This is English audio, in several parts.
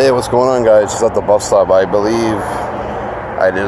Hey, what's going on, guys? Just at the bus stop. I believe I did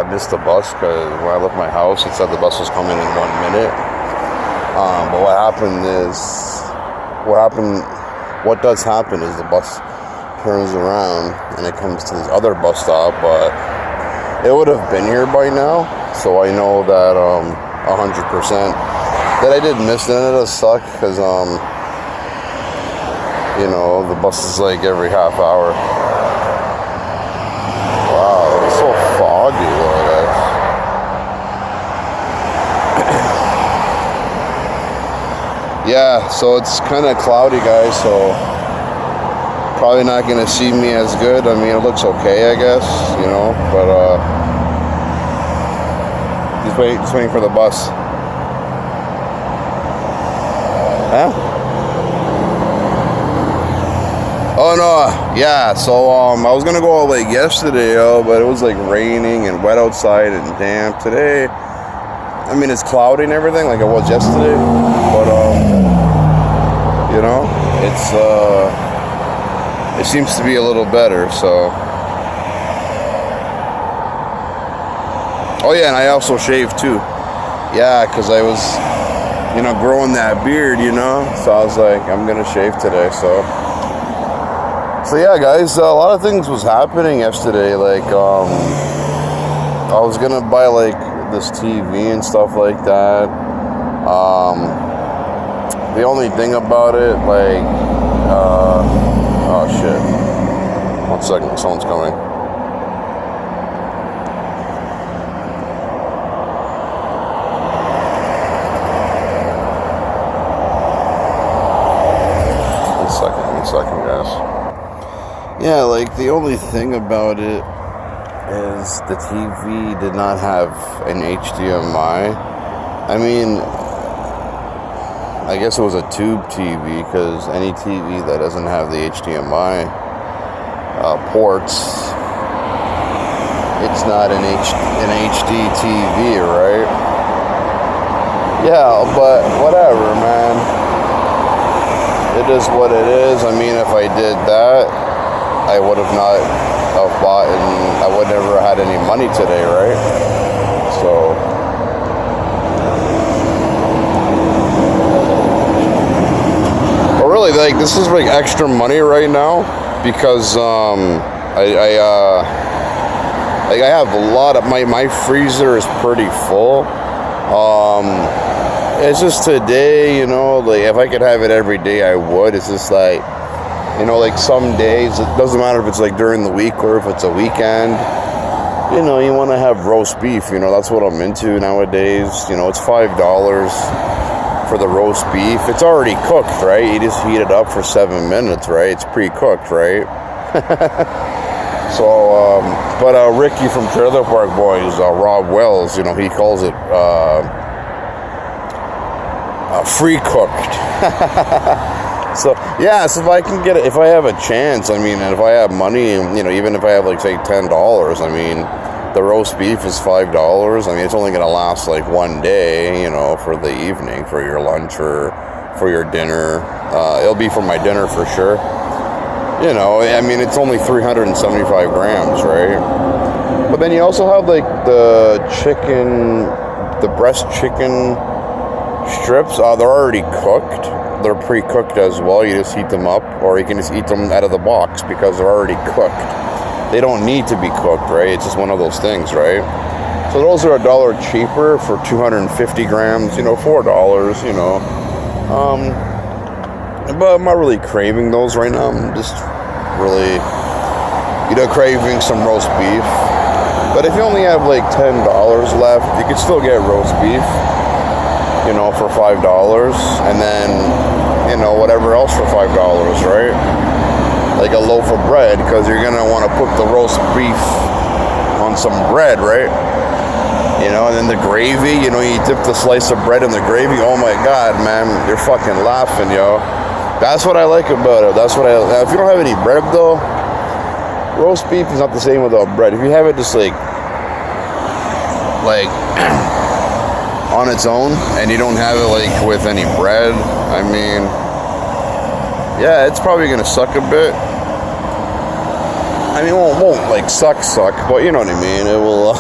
miss the bus because when I left my house, it said the bus was coming in 1 minute. But what does happen is the bus turns around and it comes to this other bus stop, but it would have been here by now. So I know that 100% that I did miss it, and it does suck because you know, the bus is like every half hour. Wow, it's so foggy though, guys. Yeah, so it's kind of cloudy, guys, so probably not going to see me as good. I mean, it looks okay, I guess, you know, but just waiting for the bus. Huh? Oh no, yeah, so I was gonna go out like yesterday, but it was like raining and wet outside and damp. Today, I mean, it's cloudy and everything like it was yesterday, but you know, it seems to be a little better, so. Oh yeah, and I also shaved too. Yeah, because I was, you know, growing that beard, you know, so I was like, I'm gonna shave today, so yeah, guys, a lot of things was happening yesterday. Like, I was gonna buy like this TV and stuff like that. The only thing about it, like, oh shit. 1 second, someone's coming. One second, guys. Yeah, like the only thing about it is the TV did not have an HDMI. I mean, I guess it was a tube TV because any TV that doesn't have the HDMI ports, it's not an HD TV, right? Yeah, but whatever, man. It is what it is. I mean, if I did that, I would have not have bought, and I would never had any money today, right? So, but really, like, this is like extra money right now because I have a lot of my freezer is pretty full. It's just today, you know, like if I could have it every day, I would. It's just like, you know, like some days, it doesn't matter if it's like during the week or if it's a weekend, you know, you want to have roast beef, you know, that's what I'm into nowadays. You know, it's $5 for the roast beef. It's already cooked, right? You just heat it up for 7 minutes, right? It's pre-cooked, right? So, but Ricky from Trailer Park Boys, Rob Wells, you know, he calls it free-cooked. So yeah, so if I can get it, if I have a chance, I mean, and if I have money, you know, even if I have like say $10, I mean, the roast beef is $5. I mean, it's only gonna last like 1 day, you know, for the evening, for your lunch or for your dinner. It'll be for my dinner for sure. You know, I mean, it's only 375 grams, right? But then you also have like the chicken, the breast chicken strips. They're already cooked. They're pre-cooked as well. You just heat them up, or you can just eat them out of the box because they're already cooked. They don't need to be cooked, right? It's just one of those things, right? So those are $1 cheaper for 250 grams, you know, $4, you know. But I'm not really craving those right now. I'm just really, you know, craving some roast beef. But if you only have like $10 left, you can still get roast beef, you know, for $5, and then, you know, whatever else for $5, right? Like a loaf of bread, because you're gonna want to put the roast beef on some bread, right? You know, and then the gravy, you know, you dip the slice of bread in the gravy. Oh my God, man, you're fucking laughing, yo. That's what I like about it. That's what if you don't have any bread though, roast beef is not the same without bread. If you have it just like on its own, and you don't have it like with any bread, I mean, yeah, it's probably gonna suck a bit. I mean, it won't like suck, but you know what I mean. It will.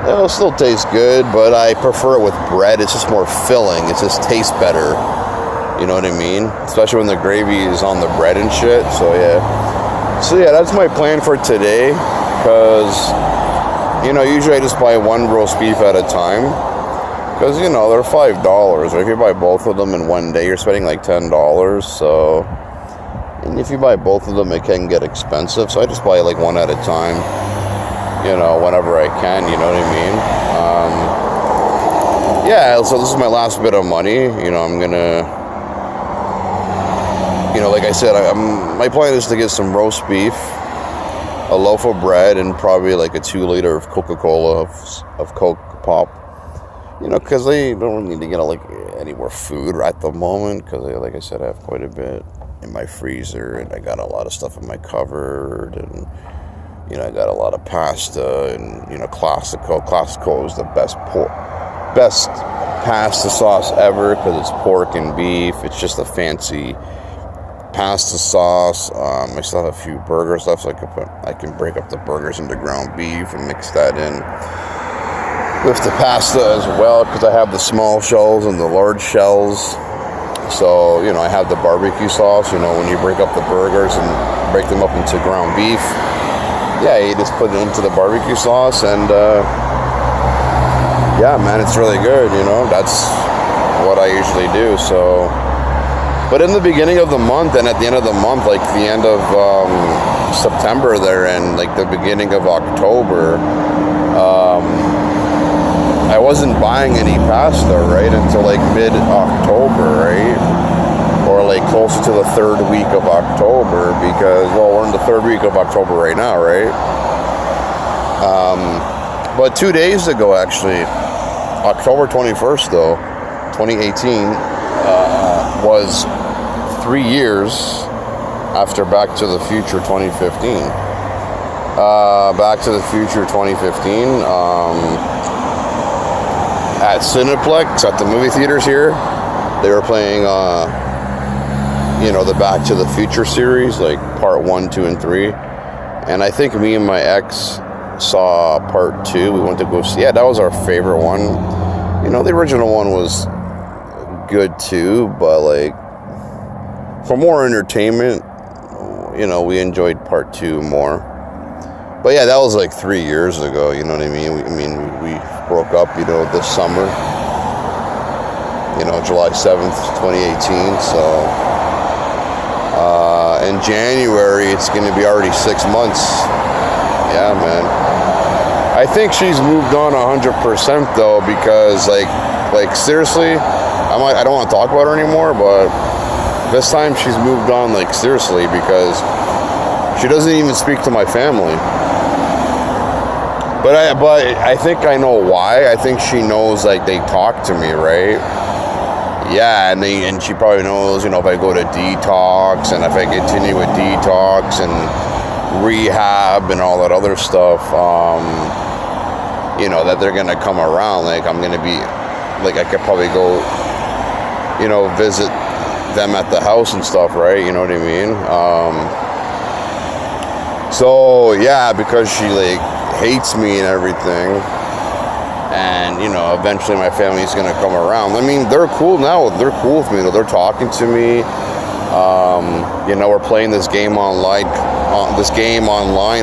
It'll still taste good, but I prefer it with bread. It's just more filling. It just tastes better. You know what I mean? Especially when the gravy is on the bread and shit. So yeah, that's my plan for today. Because, you know, usually I just buy one roast beef at a time. Because, you know, they're $5. Or if you buy both of them in one day, you're spending like $10. So, and if you buy both of them, it can get expensive. So I just buy like one at a time. You know, whenever I can, you know what I mean? Yeah, so this is my last bit of money. You know, I'm gonna, you know, like I said, my plan is to get some roast beef, a loaf of bread, and probably like a 2-liter of Coca-Cola of Coke Pop. You know, because they don't really need to get like any more food at the moment. Because, like I said, I have quite a bit in my freezer, and I got a lot of stuff in my cupboard, and you know, I got a lot of pasta, and you know, Classico. Classico is the best pasta sauce ever because it's pork and beef. It's just a fancy pasta sauce. I still have a few burgers left, so I can break up the burgers into ground beef and mix that in with the pasta as well, because I have the small shells and the large shells. So, you know, I have the barbecue sauce. You know, when you break up the burgers and break them up into ground beef, yeah, you just put it into the barbecue sauce, and yeah, man, it's really good. You know, that's what I usually do. So, but in the beginning of the month and at the end of the month, like the end of September there and like the beginning of October, I wasn't buying any pasta, right, until like mid-October, right? Or like closer to the third week of October, because, well, we're in the third week of October right now, right? But 2 days ago, actually, October 21st, though, 2018, was 3 years after Back to the Future 2015. Back to the Future 2015, at Cineplex, at the movie theaters here, they were playing, you know, the Back to the Future series, like part 1, 2, and 3. And I think me and my ex saw part 2. We went to go see. Yeah, that was our favorite one. You know, the original one was good too, but like for more entertainment, you know, we enjoyed part 2 more. But yeah, that was like 3 years ago. You know what I mean? We broke up, you know, this summer. You know, July 7th, 2018. So. In January, it's going to be already 6 months. Yeah, man. I think she's moved on 100% though, because like seriously, I don't want to talk about her anymore, but this time she's moved on, like seriously, because she doesn't even speak to my family. But I think I know why. I think she knows, like, they talk to me, right? Yeah, and she probably knows, you know, if I go to detox and if I continue with detox and rehab and all that other stuff, you know, that they're going to come around. Like, I'm going to be, like, I could probably go, you know, visit them at the house and stuff, right? You know what I mean? So, yeah, because she, like, hates me and everything. And, you know, eventually my family's going to come around. I mean, they're cool now. They're cool with me. They're talking to me. You know, we're playing this game online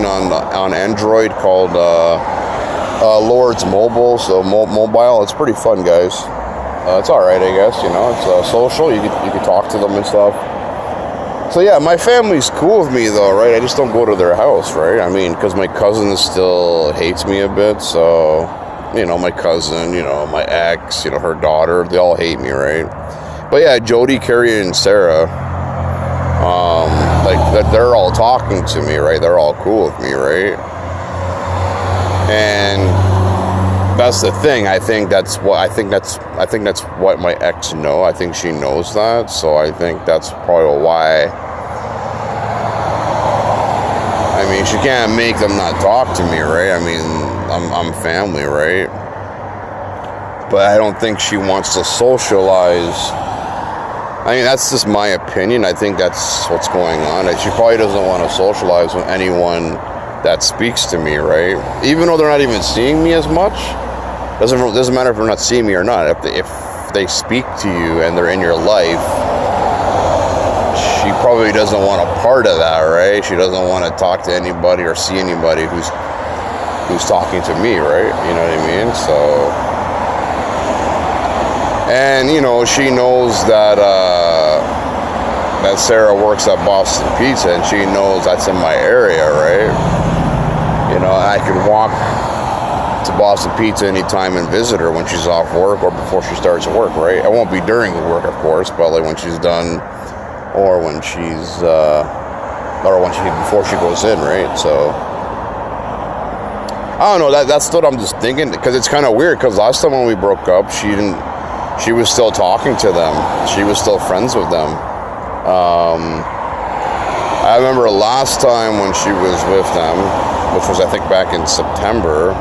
on Android called Lord's Mobile. So mobile, it's pretty fun, guys. It's all right, I guess. You know, it's social. You can talk to them and stuff. So yeah, my family's cool with me though, right? I just don't go to their house, right? I mean, because my cousin still hates me a bit. So, you know, my cousin, you know, my ex, you know, her daughter, they all hate me, right? But yeah, Jody, Carrie, and Sarah, like they're all talking to me, right? They're all cool with me, right? And that's the thing. I think that's what my ex knows. I think she knows that. So I think that's probably why. I mean, she can't make them not talk to me, right? I mean, I'm family, right? But I don't think she wants to socialize I mean, that's just my opinion. I think that's what's going on. She probably doesn't want to socialize with anyone that speaks to me, right? Even though they're not even seeing me as much, doesn't matter if they're not seeing me or not. If they speak to you and they're in your life, she probably doesn't want a part of that, right? She doesn't want to talk to anybody or see anybody who's talking to me, right? You know what I mean? So, and you know, she knows that that Sarah works at Boston Pizza, and she knows that's in my area, right? You know, I can walk to Boston Pizza anytime and visit her when she's off work or before she starts work, right? I won't be during the work, of course, but like when she's done, or when she's before she goes in, right? So I don't know. That's what I'm just thinking, because it's kind of weird. Because last time when we broke up, she was still talking to them. She was still friends with them. I remember last time when she was with them, which was I think back in September.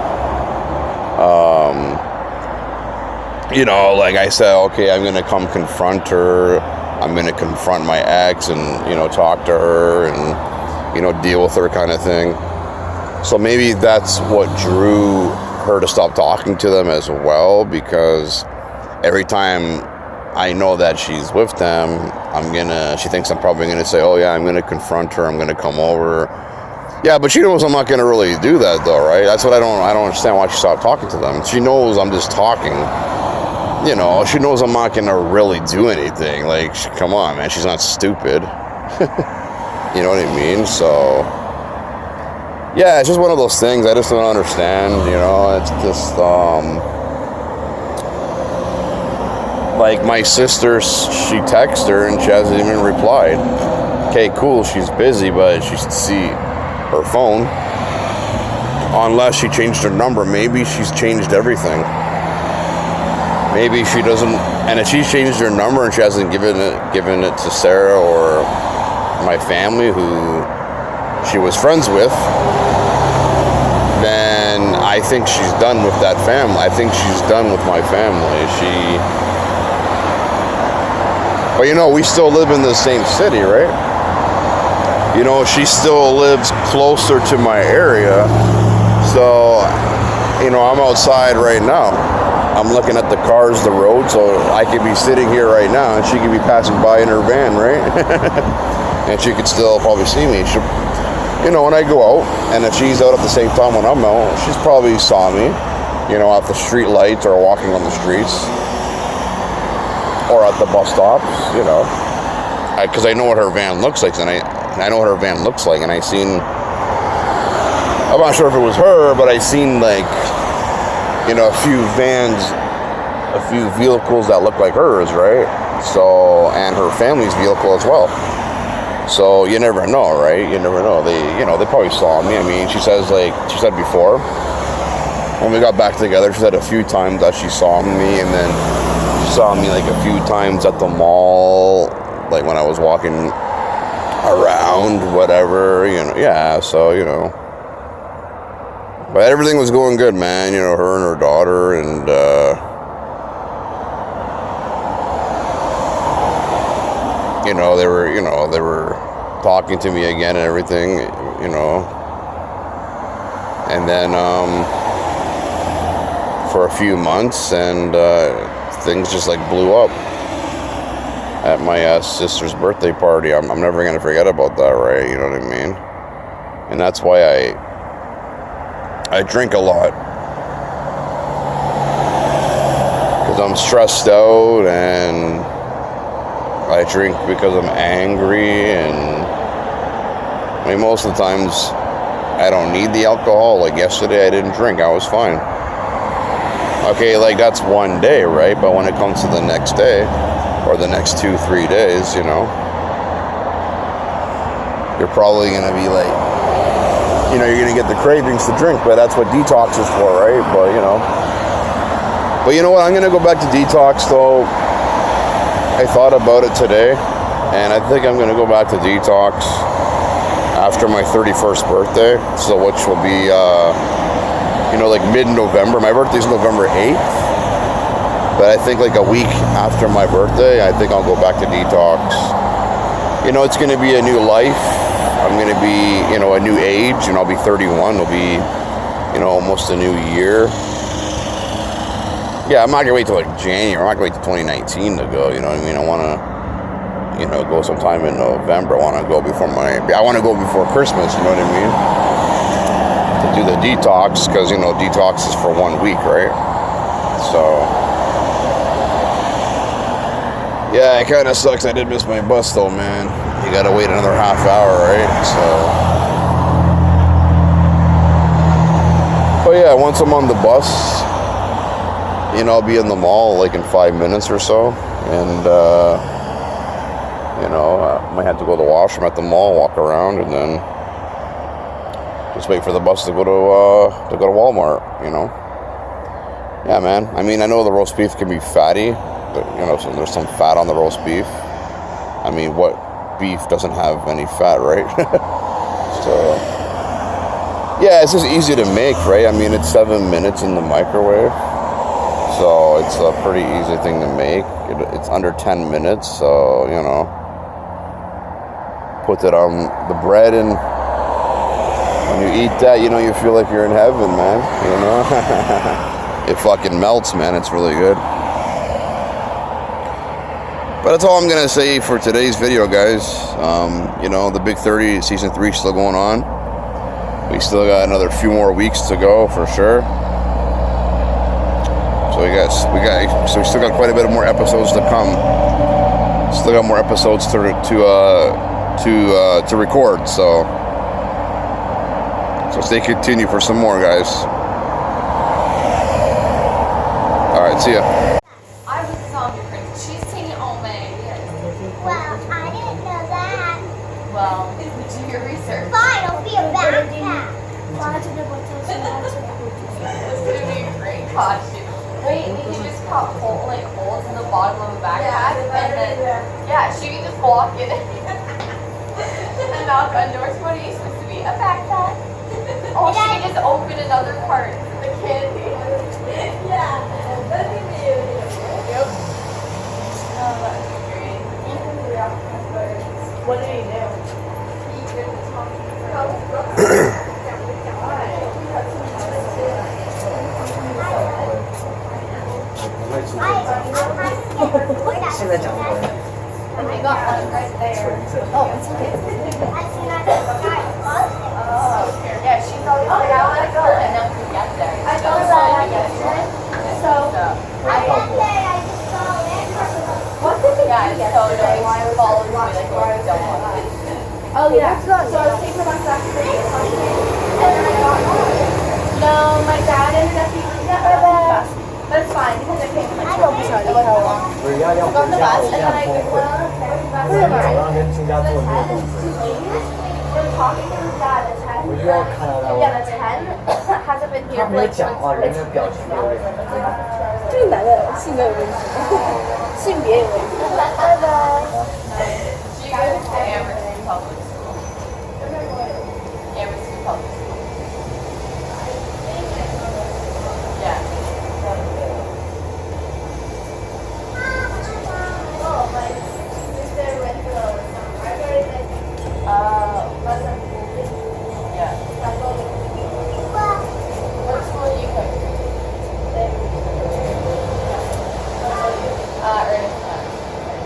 You know, like I said, okay, I'm gonna come confront her. I'm gonna confront my ex and, you know, talk to her and, you know, deal with her, kind of thing. So maybe that's what drew her to stop talking to them as well, because every time I know that she's with them, she thinks I'm probably gonna say, oh yeah, I'm gonna confront her, I'm gonna come over. Yeah, but she knows I'm not gonna really do that though, right? That's what I don't understand why she stopped talking to them. She knows I'm just talking. You know, she knows I'm not gonna really do anything. Like, come on, man, she's not stupid. You know what I mean? So, yeah, it's just one of those things I just don't understand, you know. It's just, like my sister, she texted her and she hasn't even replied. Okay, cool, she's busy, but she should see her phone. Unless she changed her number, maybe she's changed everything. Maybe she doesn't, and if she's changed her number and she hasn't given it to Sarah or my family, who she was friends with, then I think she's done with that family. I think she's done with my family. But you know, we still live in the same city, right? You know, she still lives closer to my area. So, you know, I'm outside right now. I'm looking at the cars, the road, so I could be sitting here right now and she could be passing by in her van, right? And she could still probably see me. You know, when I go out, and if she's out at the same time when I'm out, she's probably saw me, you know, at the street lights or walking on the streets or at the bus stops, you know, because I know what her van looks like, and I know what her van looks like, and I'm not sure if it was her, but I seen, like, you know, a few vehicles that look like hers, right? So, and her family's vehicle as well. So you never know, right? You never know. They probably saw me. I mean, she said before, when we got back together, she said a few times that she saw me, and then she saw me like a few times at the mall, like when I was walking around, whatever, you know. Yeah, so, you know. But everything was going good, man. You know, her and her daughter, and you know, they were talking to me again and everything, you know. And then for a few months, and things just like blew up at my sister's birthday party. I'm never gonna forget about that, right? You know what I mean? And that's why I drink a lot, because I'm stressed out, and I drink because I'm angry, and I mean, most of the times I don't need the alcohol. Like yesterday I didn't drink, I was fine. Okay, like that's one day, right? But when it comes to the next day, or the next 2-3 days, you know, you're probably gonna be like, you know, you're gonna get the cravings to drink, but that's what detox is for, right? But you know what, I'm gonna go back to detox though. I thought about it today, and I think I'm gonna go back to detox after my 31st birthday, so which will be, you know, like mid-November. My birthday's November 8th, But I think like a week after my birthday, I think I'll go back to detox. You know, it's going to be a new life. I'm going to be, you know, a new age, and I'll be 31. It'll be, you know, almost a new year. Yeah, I'm not going to wait till like January. I'm not going to wait till 2019 to go, you know what I mean? I want to, you know, go sometime in November. I want to go before Christmas, you know what I mean? To do the detox, because, you know, detox is for 1 week, right? So, yeah, it kind of sucks. I did miss my bus, though, man. You got to wait another half hour, right? So, but yeah, once I'm on the bus, you know, I'll be in the mall like in 5 minutes or so, and you know, I might have to go to the washroom at the mall, walk around, and then just wait for the bus to go to Walmart. You know, yeah, man. I mean, I know the roast beef can be fatty, but you know, so there's some fat on the roast beef. I mean, what beef doesn't have any fat, right? So, yeah, it's just easy to make, right? I mean, it's 7 minutes in the microwave. So it's a pretty easy thing to make. It's under 10 minutes, so, you know, put it on the bread, and when you eat that, you know, you feel like you're in heaven, man, you know? It fucking melts, man. It's really good. But that's all I'm going to say for today's video, guys. You know, the Big 30 Season 3 is still going on. We still got another few more weeks to go, for sure. So we still got quite a bit of more episodes to come. Still got more episodes to record. So stay tuned for some more, guys. All right, see ya. I was a zombie princess. She's singing all May. Well, I didn't know that. Well, do your research. Fine, I'll be a backpack. It's gonna be a great costume. Wait, we can just pop holes in the bottom of a backpack, and then she can just walk in and knock on doors. What are you supposed to be? A backpack? Oh, she can just open another part for the candy. Yeah, that'd be weird. Yep. Oh, that'd be great. What did he do? He did the talking I got one right there. Oh, it's okay. Yeah, she's always like, I want to go, and then we get there. I know that. So, I got there, I just saw it. What did you Yeah, so no, she follows me like where we don't want to. Oh, yeah. So I was taking my back to the and then I got home. No, my dad ended up using the bus. But it's fine, because I came from my I got the bus, and then I went on the bus. We're talking to his dad at 10. Yeah, the 10 hasn't been here for like 6 hours. 这个男的性格有问题，性别有问题。拜拜。 She goes to Amherst Public School. Amherst Public School. Yeah. Oh, my sister went to Yeah. What school do you go to?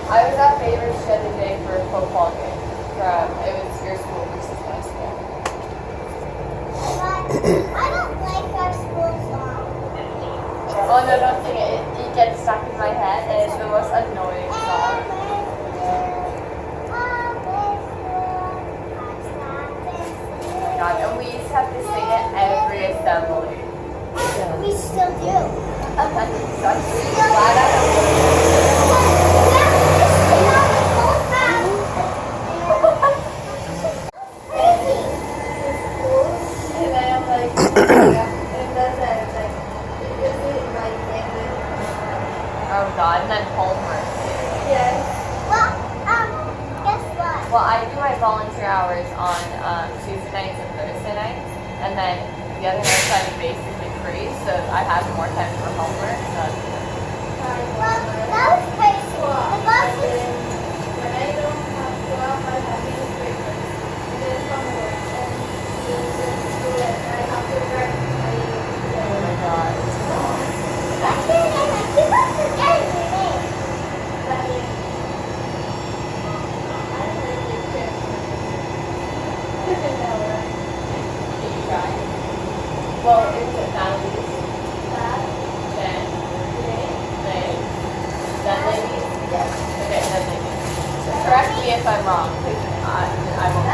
I was at Favors the other day for a football game. It was your school versus my school. I don't like our school song. Oh no, don't sing it. It gets stuck in my head, and it's the most annoying song. God, and we used to have to sing it every assembly. We still do. I'm so glad I And then I'm like, it doesn't, like, Oh God, and then homework. yes. Well, guess what? Well, I do my volunteer hours on Tuesday nights and Thursday nights, and then the other nights I'm basically free, so I have more time for homework. So that was crazy. The bus was Oh my god. Well, it was at Natalie's. Then, Lane. That lady? Yes. Okay, that lady. So correct me if I'm wrong, because I won't.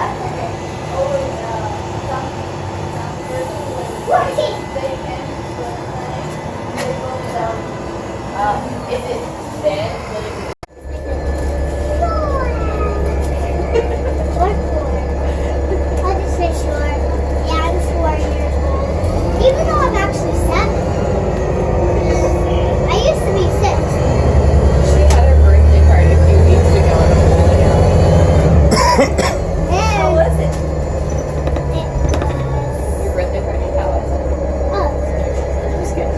Is it then? What for? I'll just say short. Yeah, I'm 4 years old. Even though I'm actually 7. I used to be 6. She had her birthday party a few weeks ago and it was really out. How was it? Your birthday party, how was it? It was good.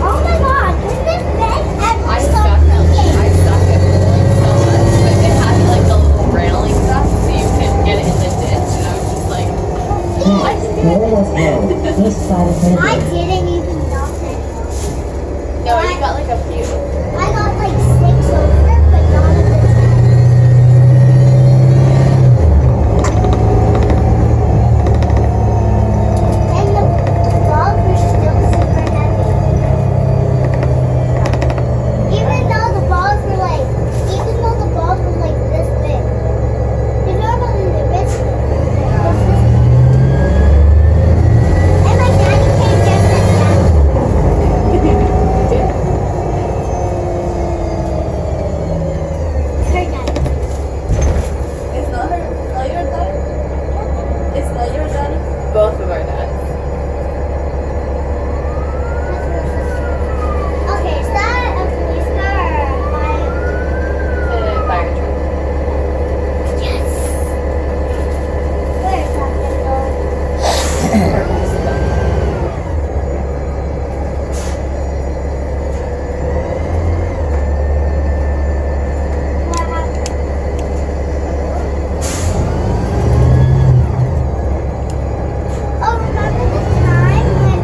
Oh my god, is this bed ever I so suck at big? bowling so much, but they had like the little railing stuff so you could get it in the ditch and I was just like, I can do it. Almost home. East side of I Midway. didn't even know that. No, you got like a few. I got like 6 over, but not at the time. And the balls were still super heavy. Even though the balls were like this big. They're normally this big. And my daddy came just like that. Her daddy. It's not your daddy? It's not your daddy? Both of our dads. Okay, is that a police car or a fire? The fire truck. Yes. Where is that gonna go? What happened? Oh, remember the time when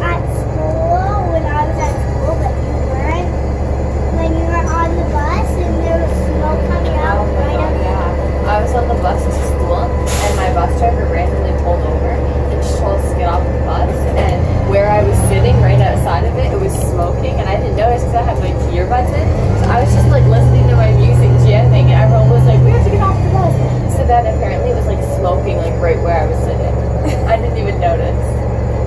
at school, when I was at school, but you weren't? When you were on the bus and there was smoke coming out Oh my right god, up yeah. I was on the bus to school and my bus driver randomly pulled over and she told us to get off the bus and where I was sitting right outside of it, it was smoking and I didn't notice because I had my earbuds in. So I was just like listening to my music, jamming, and everyone was like, we have to get off the bus. So then apparently it was like smoking like right where I was sitting. I didn't even notice.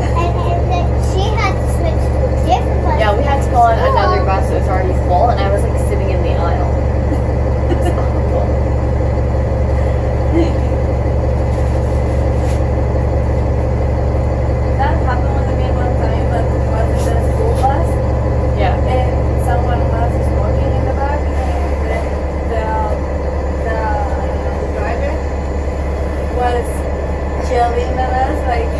and then she had to switch to a different bus. Yeah, we had to go on another bus that was already full and I was like sitting in the aisle. It's awful. That happened with me one time, but it was in the school bus. Yeah. And someone was smoking in the back, and the driver was yelling at us like,